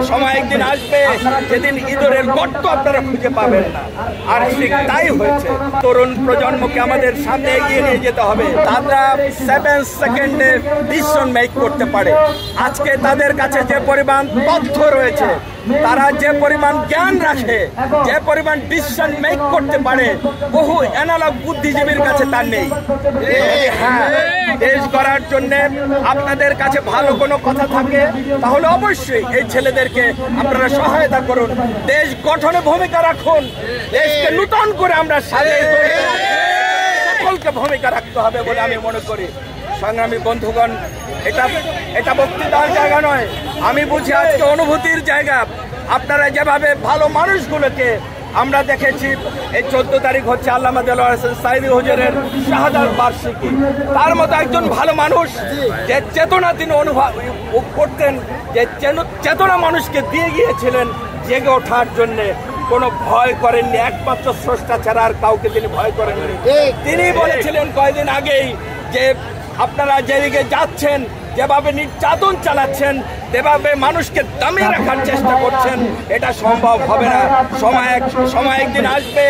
সময় একদিন আসবে যেদিন ইঁদুরের গর্ত আপনারা খুঁজে পাবেন না, আর ঠিক তাই হয়েছে। তরুণ প্রজন্মকে আমাদের সামনে এগিয়ে নিয়ে যেতে হবে। তারা 7 সেকেন্ডে ডিসিশন মেক করতে পারে। আজকে তাদের কাছে যে পরিমাণ তথ্য রয়েছে, তারা যে পরিমাণ জ্ঞান রাখে, যে পরিমাণ ডিসিশন মেক করতে পারে, বহু অ্যানালগ বুদ্ধিজীবীর কাছে তার নেই। হ্যাঁ, দেশ গড়ার জন্য আপনাদের কাছে ভালো কোনো কথা থাকে তাহলে অবশ্যই এই ছেলেদেরকে আপনারা সহায়তা করুন, দেশ গঠনে ভূমিকা রাখুন, দেশকে নূতন করে আমরা সাজিয়ে সকলকে ভূমিকা রাখতে হবে বলে আমি মনে করি। সংগ্রামী বন্ধুগণ, এটা বক্তৃতার জায়গা নয়, আমি বুঝি আজকে অনুভূতির জায়গা। আপনারা যেভাবে ভালো মানুষগুলোকে আমরা দেখেছি, এই 14 তারিখ হচ্ছে আল্লামা দেলোয়ার হোসেন সাঈদী হুজুরের শাহাদাত বার্ষিকী। তার মতো একজন ভালো মানুষ যে চেতনা তিনি অনুভব করতেন, যে চেতনা মানুষকে দিয়ে গিয়েছিলেন জেগে ওঠার জন্যে, কোনো ভয় করেননি, একমাত্র স্রষ্টা ছাড়া আর কাউকে তিনি ভয় করেননি। তিনি বলেছিলেন কয়েকদিন আগেই যে আপনারা যেদিকে যাচ্ছেন, যেভাবে নির্যাতন চালাচ্ছেন, যেভাবে মানুষকে দামিয়ে রাখার চেষ্টা করছেন, এটা সম্ভব হবে না। সময় একদিন আসবে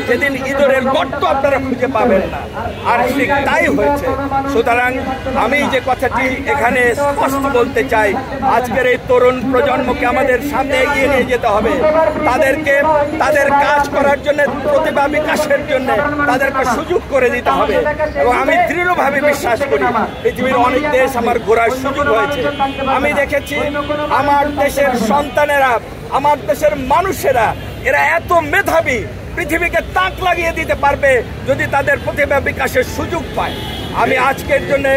যেদিন ইঁদুরের গর্ত আপনারা খুঁজে পাবেন না, আর ঠিক তাই হয়েছে। সুতরাং আমি যে কথাটি এখানে স্পষ্ট বলতে চাই, আজকের এই তরুণ প্রজন্মকে আমাদের সামনে এগিয়ে নিয়ে যেতে হবে। তাদেরকে তাদের কাজ করার জন্য, প্রতিভা বিকাশের জন্য তাদেরকে সুযোগ করে দিতে হবে। এবং আমি দৃঢ়ভাবে বিশ্বাস করি, পৃথিবীর অনেক দেশ আমার ঘোরার সুযোগ হয়েছে। আমি দেখেছি আমার দেশের সন্তানেরা, আমার দেশের মানুষেরা, এরা এত মেধাবী, পৃথিবীকে তাক লাগিয়ে দিতে পারবে যদি তাদের প্রতিভা বিকাশের সুযোগ পায়। আমি আজকের জন্য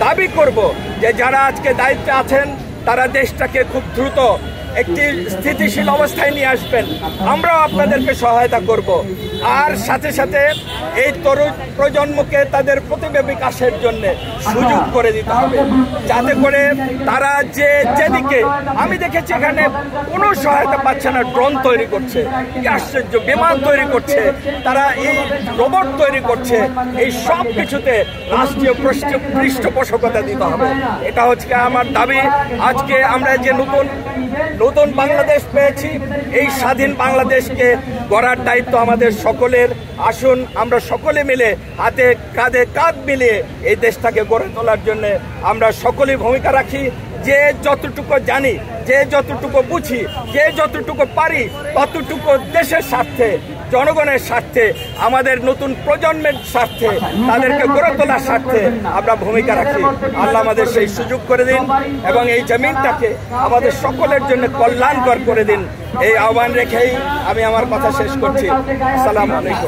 দাবি করব যে যারা আজকে দায়িত্বে আছেন তারা দেশটাকে খুব দ্রুত একটি স্থিতিশীল অবস্থায় নিয়ে আসবেন। আমরাও আপনাদেরকে সহায়তা করব। আর সাথে সাথে এই তরুণ প্রজন্মকে তাদের প্রতিভা বিকাশের জন্য সুযোগ করে দিতে হবে, যাতে করে তারা যেদিকে, আমি দেখেছি এখানে কোনো সহায়তা পাচ্ছে না, ড্রোন তৈরি করছে, কি আশ্চর্য, বিমান তৈরি করছে, তারা এই রোবট তৈরি করছে, এই সব কিছুতে রাষ্ট্রীয় পৃষ্ঠপোষকতা দিতে হবে। এটা হচ্ছে আমার দাবি। আজকে আমরা যে নতুন বাংলাদেশ পেয়েছি, এই স্বাধীন বাংলাদেশকে গড়ার দায়িত্ব আমাদের সকলের। আসুন আমরা সকলে মিলে হাতে কাঁধে কাঁধ মিলিয়ে এই দেশটাকে গড়ে তোলার জন্য আমরা সকলেই ভূমিকা রাখি। যে যতটুকু জানি, যে যতটুকু বুঝি, যে যতটুকু পারি, ততটুকু দেশের স্বার্থে, জনগণের স্বার্থে, আমাদের নতুন প্রজন্মের স্বার্থে, তাদেরকে গড়ে তোলার স্বার্থে আমরা ভূমিকা রাখি। আল্লাহ আমাদের সেই সুযোগ করে দিন এবং এই জমিনটাকে আমাদের সকলের জন্য কল্যাণকর করে দিন। এই আহ্বান রেখেই আমি আমার কথা শেষ করছি। আসসালামু আলাইকুম।